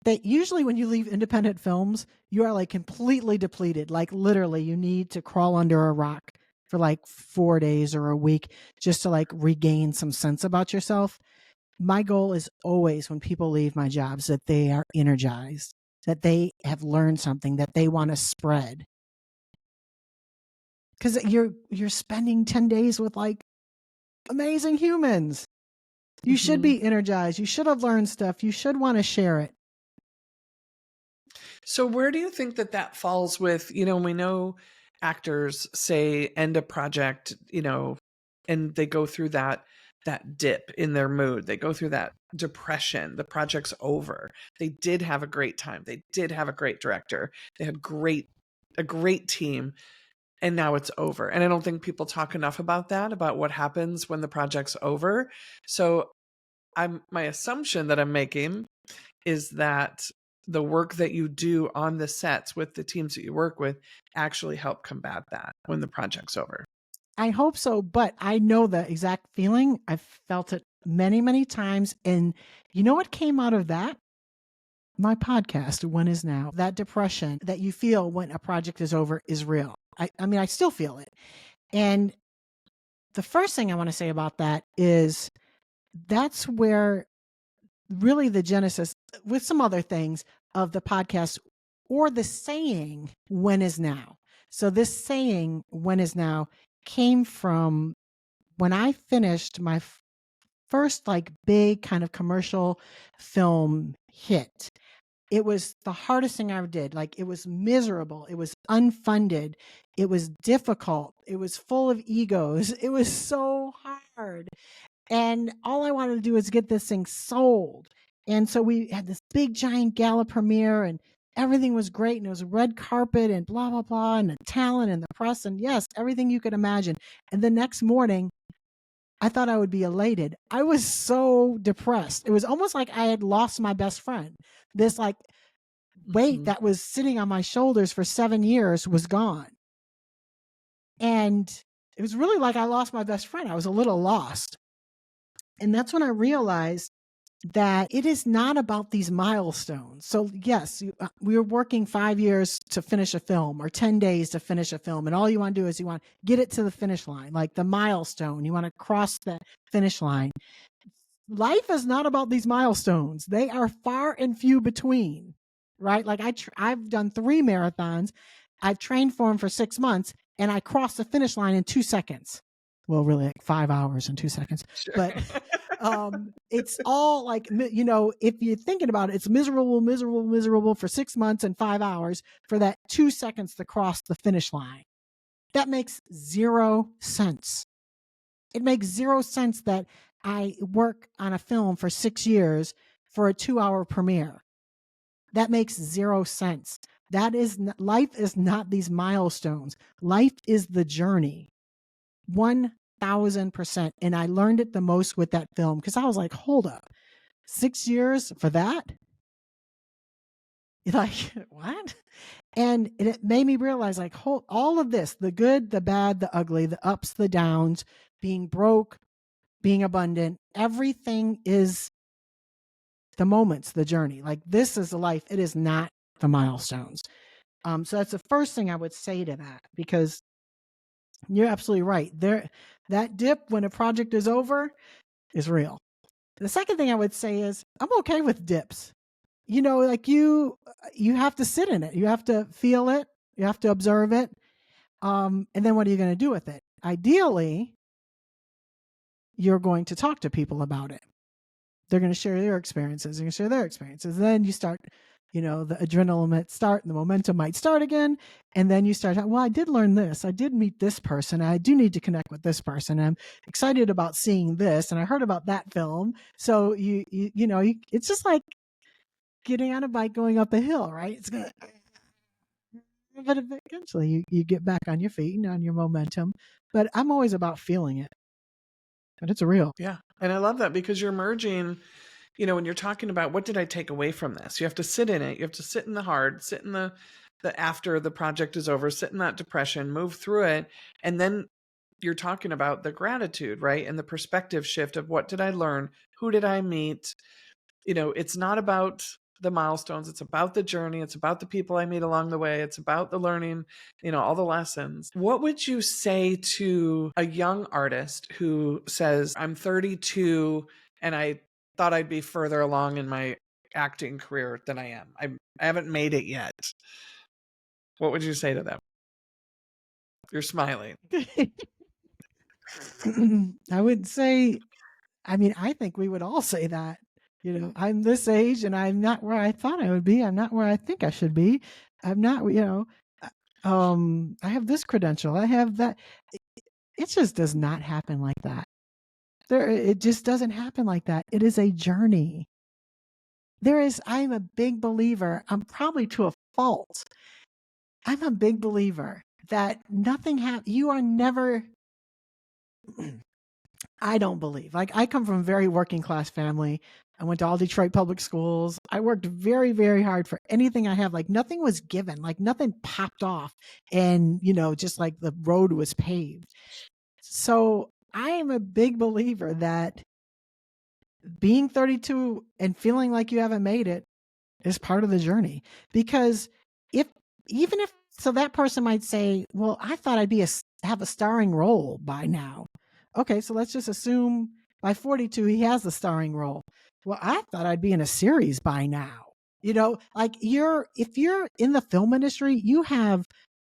that usually when you leave independent films, you are like completely depleted. Like literally you need to crawl under a rock for like 4 days or a week just to like regain some sense about yourself. My goal is always when people leave my jobs that they are energized, that they have learned something that they want to spread. Because you're spending 10 days with like amazing humans. You should be energized. You should have learned stuff. You should want to share it. So where do you think that that falls with, we know actors say end a project, and they go through that dip in their mood. They go through that depression. The project's over. They did have a great time. They did have a great director. They had a great team, and now it's over. And I don't think people talk enough about that, about what happens when the project's over. So my assumption that I'm making is that the work that you do on the sets with the teams that you work with actually help combat that when the project's over. I hope so, but I know the exact feeling. I've felt it many, many times. And you know what came out of that? My podcast, When Is Now. That depression that you feel when a project is over is real. I mean, I still feel it. And the first thing I want to say about that is that's where really the genesis, with some other things, of the podcast, or the saying, when is now. So this saying, when is now, came from when I finished my first like big kind of commercial film hit. It was the hardest thing I ever did. Like, it was miserable. It was unfunded. It was difficult. It was full of egos. It was so hard. And all I wanted to do was get this thing sold. And so we had this big giant gala premiere, and everything was great. And it was a red carpet and blah, blah, blah, and the talent and the press. And yes, everything you could imagine. And the next morning, I thought I would be elated. I was so depressed. It was almost like I had lost my best friend. This like weight that was sitting on my shoulders for 7 years was gone. And it was really like I lost my best friend. I was a little lost. And that's when I realized that it is not about these milestones. So yes, we were working 5 years to finish a film, or 10 days to finish a film. And all you want to do is you want to get it to the finish line, like the milestone. You want to cross the finish line. Life is not about these milestones. They are far and few between, right? Like I've done 3 marathons. I've trained for them for 6 months, and I crossed the finish line in 2 seconds. Well, really like 5 hours and 2 seconds. Sure. But it's all like, if you're thinking about it, it's miserable for 6 months and 5 hours for that 2 seconds to cross the finish line. That makes 0 sense. It makes 0 sense that I work on a film for 6 years for a 2-hour premiere. That makes 0 sense. Life is not these milestones. Life is the journey. 1000%. And I learned it the most with that film, because I was like, hold up, 6 years for that? Like, what? And it made me realize, like, all of this, the good, the bad, the ugly, the ups, the downs, being broke, being abundant, everything is the moments, the journey. Like, this is the life. It is not the milestones. So that's the first thing I would say to that, because you're absolutely right. That dip when a project is over is real. The second thing I would say is I'm okay with dips. Like you have to sit in it. You have to feel it. You have to observe it. And then what are you going to do with it? Ideally, you're going to talk to people about it. They're going to share their experiences. They're going to share their experiences. Then you start, the adrenaline might start and the momentum might start again. And then you start, well, I did learn this. I did meet this person. I do need to connect with this person. I'm excited about seeing this. And I heard about that film. So it's just like getting on a bike going up a hill, right? It's going to, but eventually you get back on your feet and on your momentum. But I'm always about feeling it. And it's real. Yeah. And I love that, because you're merging, when you're talking about what did I take away from this? You have to sit in it. You have to sit in the hard, sit in the after the project is over, sit in that depression, move through it. And then you're talking about the gratitude, right? And the perspective shift of what did I learn? Who did I meet? It's not about the milestones. It's about the journey. It's about the people I meet along the way. It's about the learning, all the lessons. What would you say to a young artist who says, I'm 32 and I thought I'd be further along in my acting career than I am? I haven't made it yet. What would you say to them? You're smiling. I would say, I think we would all say that. I'm this age and I'm not where I thought I would be. I'm not where I think I should be. I'm not, I have this credential. I have that. It just does not happen like that. It just doesn't happen like that. It is a journey. I'm a big believer. I'm probably to a fault. I'm a big believer that nothing happens. You are never, I don't believe. Like, I come from a very working class family. I went to all Detroit public schools. I worked very, very hard for anything I have. Like, nothing was given, like nothing popped off and, just like the road was paved. So I am a big believer that being 32 and feeling like you haven't made it is part of the journey. Because if, even if, so that person might say, well, I thought I'd have a starring role by now. Okay, so let's just assume by 42 he has a starring role. Well, I thought I'd be in a series by now. Like, if you're in the film industry, you have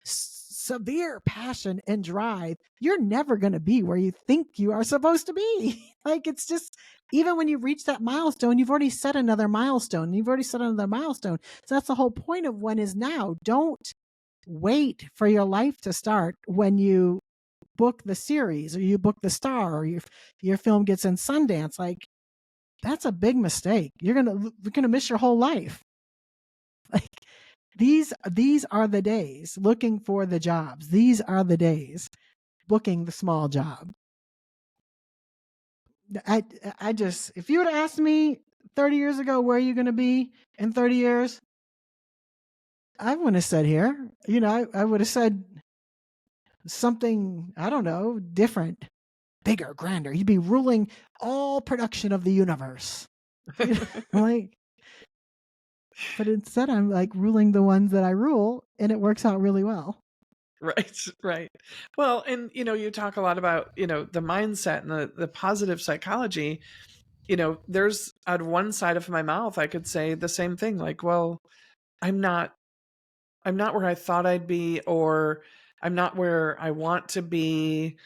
severe passion and drive. You're never going to be where you think you are supposed to be. Like, it's just, even when you reach that milestone, you've already set another milestone. So that's the whole point of when is now. Don't wait for your life to start when you book the series or you book the star or your film gets in Sundance. Like, that's a big mistake. You're gonna miss your whole life. Like, these are the days looking for the jobs. These are the days booking the small job. I just, if you would have asked me 30 years ago, where are you going to be in 30 years? I wouldn't have said here. I would have said something, I don't know, different, bigger, grander. You'd be ruling all production of the universe. Like, but instead I'm like ruling the ones that I rule, and it works out really well. Right. Well, and you talk a lot about, the mindset and the positive psychology. There's at one side of my mouth, I could say the same thing, like, well, I'm not where I thought I'd be, or I'm not where I want to be.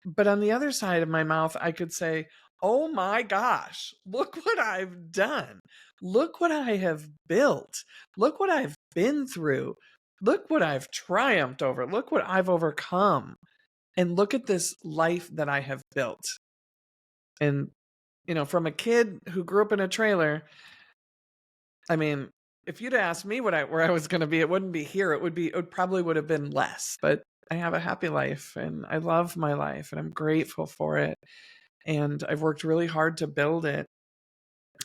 But on the other side of my mouth, I could say, oh my gosh, look what I've done. Look what I have built. Look what I've been through. Look what I've triumphed over. Look what I've overcome. And look at this life that I have built. And, from a kid who grew up in a trailer, I mean, if you'd asked me where I was going to be, it wouldn't be here. It probably would have been less. But I have a happy life and I love my life and I'm grateful for it. And I've worked really hard to build it.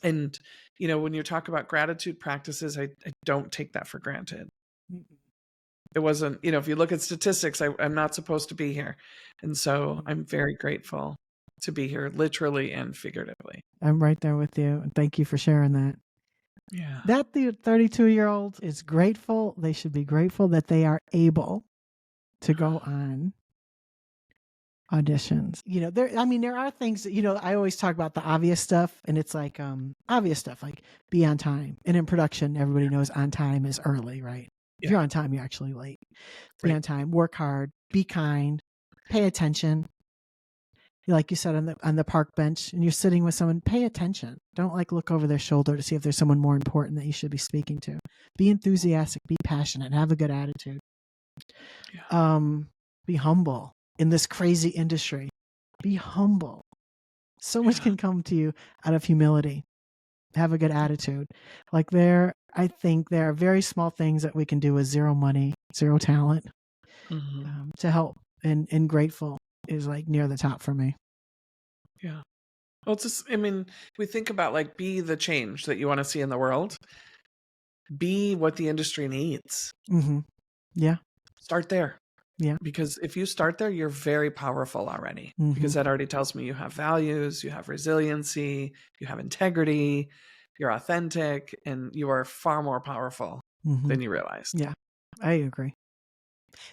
And, when you talk about gratitude practices, I don't take that for granted. It wasn't, if you look at statistics, I'm not supposed to be here. And so I'm very grateful to be here, literally and figuratively. I'm right there with you. And thank you for sharing that. Yeah. That the 32-year-old is grateful. They should be grateful that they are able to go on auditions. There are things that, I always talk about the obvious stuff, and it's like obvious stuff like be on time. And in production, everybody knows on time is early, right? If you're on time, you're actually late. Be on time, work hard, be kind, pay attention. Like you said on the park bench, and you're sitting with someone, pay attention. Don't like look over their shoulder to see if there's someone more important that you should be speaking to. Be enthusiastic, be passionate, have a good attitude. Yeah. Be humble in this crazy industry. Be humble. So much can come to you out of humility. Have a good attitude. Like, I think there are very small things that we can do with zero money, zero talent, to help. And grateful is like near the top for me. Yeah. Well, it's just, we think about like, be the change that you want to see in the world. Be what the industry needs. Mm-hmm. Yeah. Start there. Yeah. Because if you start there, you're very powerful already. Because that already tells me you have values, you have resiliency, you have integrity, you're authentic, and you are far more powerful than you realized. Yeah, I agree.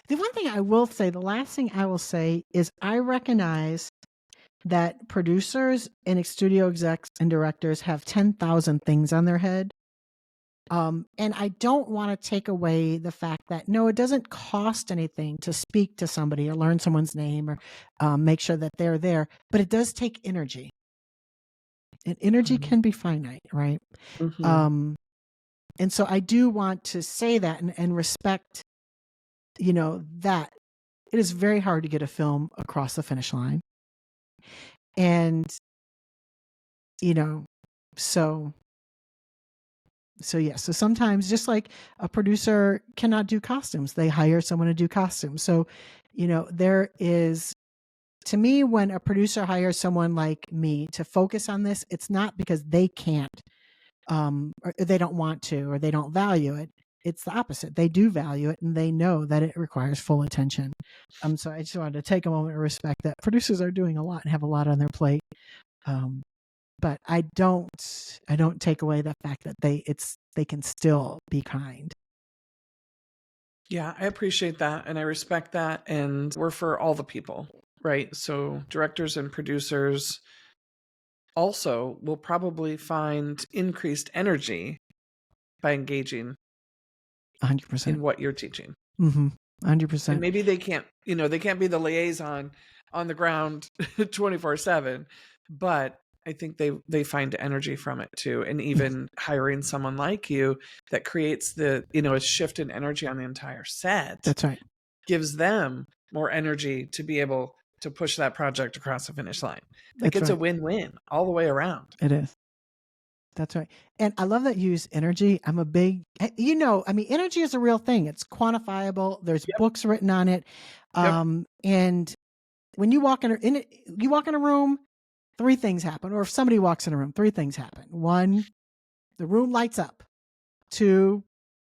The one thing I will say, the last thing I will say is I recognize that producers and studio execs and directors have 10,000 things on their head. And I don't want to take away the fact that, no, it doesn't cost anything to speak to somebody or learn someone's name or make sure that they're there, but it does take energy. And energy Mhm. can be finite, right? Mhm. And so I do want to say that and respect, that it is very hard to get a film across the finish line. And, you know, so yeah. So sometimes, just like a producer cannot do costumes, they hire someone to do costumes. So, there is, to me, when a producer hires someone like me to focus on this, it's not because they can't, or they don't want to, or they don't value it. It's the opposite. They do value it, and they know that it requires full attention. So I just wanted to take a moment to respect that producers are doing a lot and have a lot on their plate. But I don't take away the fact that they can still be kind. Yeah, I appreciate that and I respect that. And we're for all the people, right? So directors and producers also will probably find increased energy by engaging 100%. in what you're teaching. 100%. And maybe they can't be the liaison on the ground 24/7, but I think they find energy from it too. And even hiring someone like you that creates a shift in energy on the entire set. That's right. Gives them more energy to be able to push that project across the finish line. Like, That's it's a right. win-win all the way around. It is. That's right. And I love that you use energy. I'm a big, energy is a real thing. It's quantifiable. There's Yep. books written on it. Yep. And when you walk in a room, three things happen. Or if somebody walks in a room, three things happen. One, the room lights up. Two,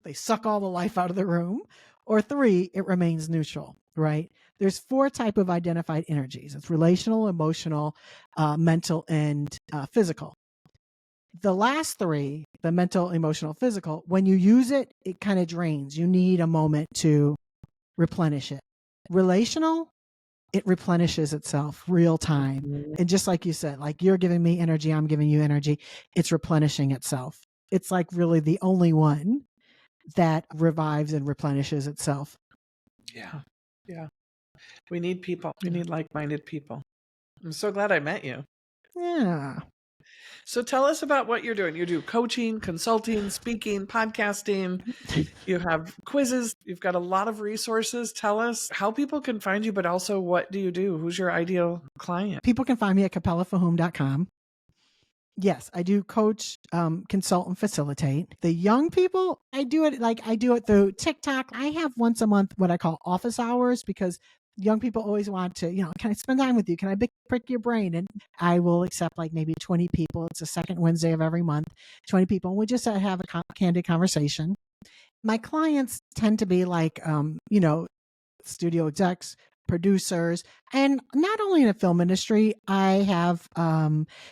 they suck all the life out of the room. Or three, it remains neutral, right? There's four type of identified energies. It's relational, emotional, mental, and physical. The last three, the mental, emotional, physical, when you use it, it kind of drains. You need a moment to replenish it. Relational, it replenishes itself real time. Mhm. And just like you said, like you're giving me energy, I'm giving you energy, it's replenishing itself. It's like really the only one that revives and replenishes itself. Yeah. Yeah. We need people. We need like-minded people. I'm so glad I met you. Yeah. So tell us about what you're doing. You do coaching, consulting, speaking, podcasting. You have quizzes. You've got a lot of resources. Tell us how people can find you, but also what do you do? Who's your ideal client? People can find me at capellafahoome.com. Yes, I do coach, consult, and facilitate. The young people, I do it through TikTok. I have once a month what I call office hours, because young people always want to, can I spend time with you? Can I prick your brain? And I will accept like maybe 20 people. It's the second Wednesday of every month, 20 people. And we just have a candid conversation. My clients tend to be like, studio execs, producers, and not only in the film industry. I have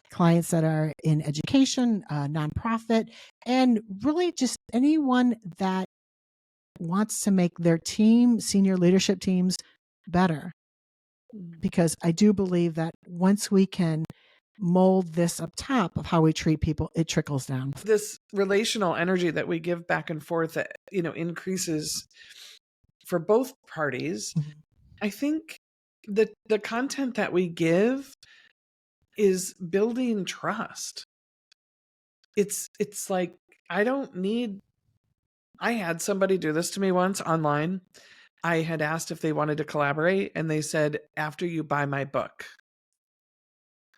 clients that are in education, nonprofit, and really just anyone that wants to make their team, senior leadership teams, better. Because I do believe that once we can mold this up top of how we treat people, it trickles down. This relational energy that we give back and forth that, increases for both parties. Mm-hmm. I think the content that we give is building trust. It's like I had somebody do this to me once online. I had asked if they wanted to collaborate and they said, after you buy my book.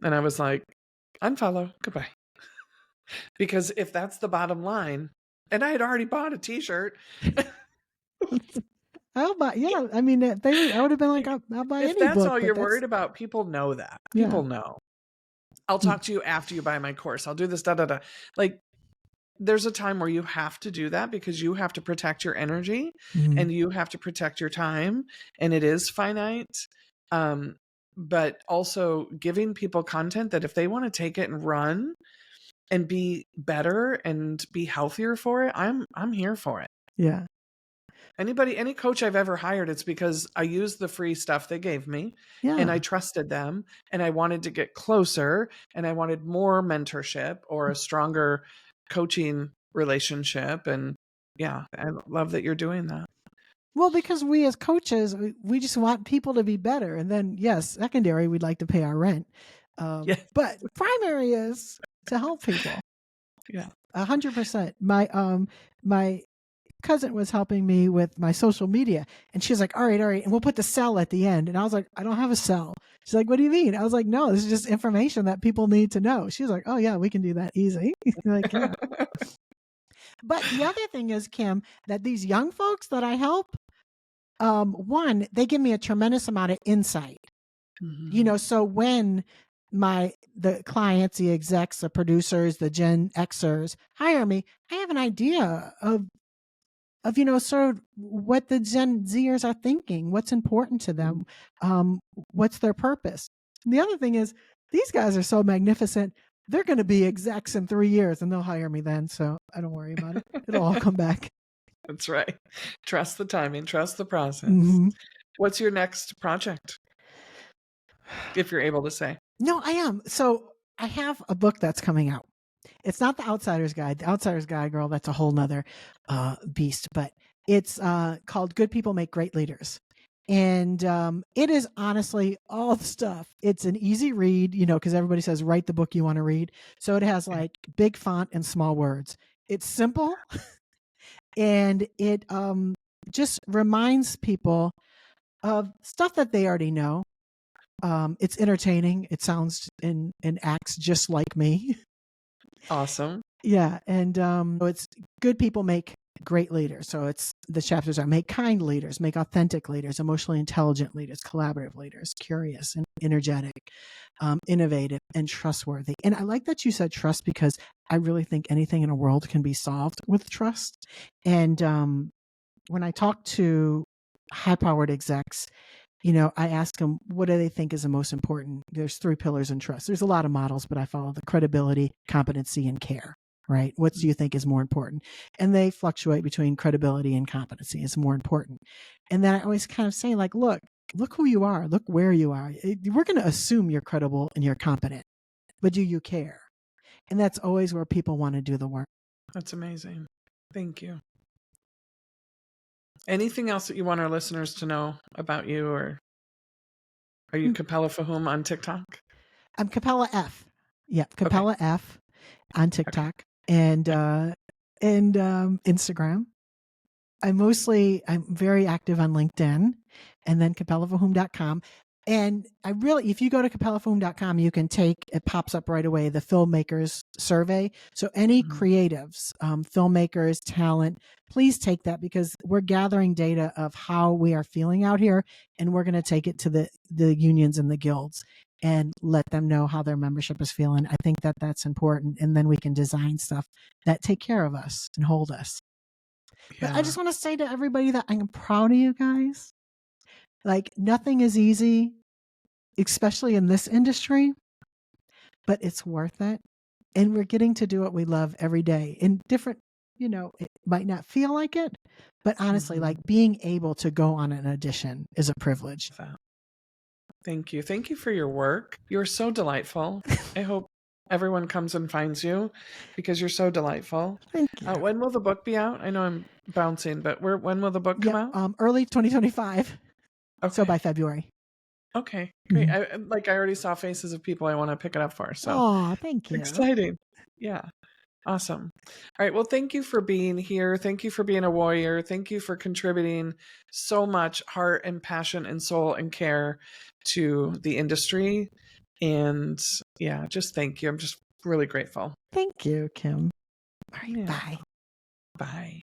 And I was like, unfollow, goodbye. Because if that's the bottom line, and I had already bought a t-shirt. I'll buy. Yeah, I mean, I would have been like, I'll buy If any that's book. all But you're worried about, people know that. yeah. People know. I'll talk to you after you buy my course. I'll do this, da da da. Like, there's a time where you have to do that because you have to protect your energy and you have to protect your time, and it is finite. But also giving people content that if they want to take it and run and be better and be healthier for it, I'm here for it. Yeah. Any coach I've ever hired, it's because I used the free stuff they gave me and I trusted them and I wanted to get closer and I wanted more mentorship or a stronger coaching relationship. And yeah, I love that you're doing that. Well, because we as coaches, we just want people to be better. And then, yes, secondary, we'd like to pay our rent. Yes. But primary is to help people. Yeah. 100%. My cousin was helping me with my social media, and she was like, all right, and we'll put the cell at the end. And I was like, I don't have a cell. She's like, what do you mean? I was like, no, this is just information that people need to know. She was like, oh yeah, we can do that easy. Like, yeah. But the other thing is, Kim, that these young folks that I help, one, they give me a tremendous amount of insight. So when the clients, the execs, the producers, the Gen Xers hire me, I have an idea of sort of what the Gen Zers are thinking, what's important to them, what's their purpose. And the other thing is, these guys are so magnificent. They're going to be execs in 3 years, and they'll hire me then. So I don't worry about it. It'll all come back. That's right. Trust the timing. Trust the process. What's your next project? If you're able to say. No, I am. So I have a book that's coming out. It's not The Outsider's Guide. The Outsider's Guide, girl, that's a whole nother beast. But it's called Good People Make Great Leaders. And it is honestly all the stuff. It's an easy read, because everybody says, write the book you want to read. So it has like big font and small words. It's simple. And it just reminds people of stuff that they already know. It's entertaining. It sounds and acts just like me. Awesome. Yeah. And it's Good People Make Great Leaders. So it's the chapters are make kind leaders, make authentic leaders, emotionally intelligent leaders, collaborative leaders, curious and energetic, innovative and trustworthy. And I like that you said trust, because I really think anything in a world can be solved with trust. And when I talk to high-powered execs, I ask them, what do they think is the most important? There's 3 pillars in trust. There's a lot of models, but I follow the credibility, competency, and care, right? What do you think is more important? And they fluctuate between credibility and competency is more important. And then I always kind of say, like, look who you are. Look where you are. We're going to assume you're credible and you're competent, but do you care? And that's always where people want to do the work. That's amazing. Thank you. Anything else that you want our listeners to know about you, or are you Capella Fahoome on TikTok? I'm Capella F. Yeah, Capella F on TikTok and Instagram. I'm very active on LinkedIn, and then CapellaFahoome.com. And if you go to CapellaFahoome.com, it pops up right away, the filmmakers survey. So any creatives, filmmakers, talent, please take that, because we're gathering data of how we are feeling out here, and we're going to take it to the unions and the guilds and let them know how their membership is feeling. I think that that's important. And then we can design stuff that take care of us and hold us. Yeah. But I just want to say to everybody that I'm proud of you guys. Like, nothing is easy, especially in this industry, but it's worth it. And we're getting to do what we love every day in different, it might not feel like it, but honestly, like being able to go on an audition is a privilege. Thank you. Thank you for your work. You're so delightful. I hope everyone comes and finds you, because you're so delightful. Thank you. When will the book be out? I know I'm bouncing, but when will the book come out? Early 2025. Okay. So by February. Okay, great. I already saw faces of people I want to pick it up for. So thank you. Exciting. Yeah. Awesome. All right. Well, thank you for being here. Thank you for being a warrior. Thank you for contributing so much heart and passion and soul and care to the industry. And yeah, just thank you. I'm just really grateful. Thank you, Kim. All right. Yeah. Bye. Bye.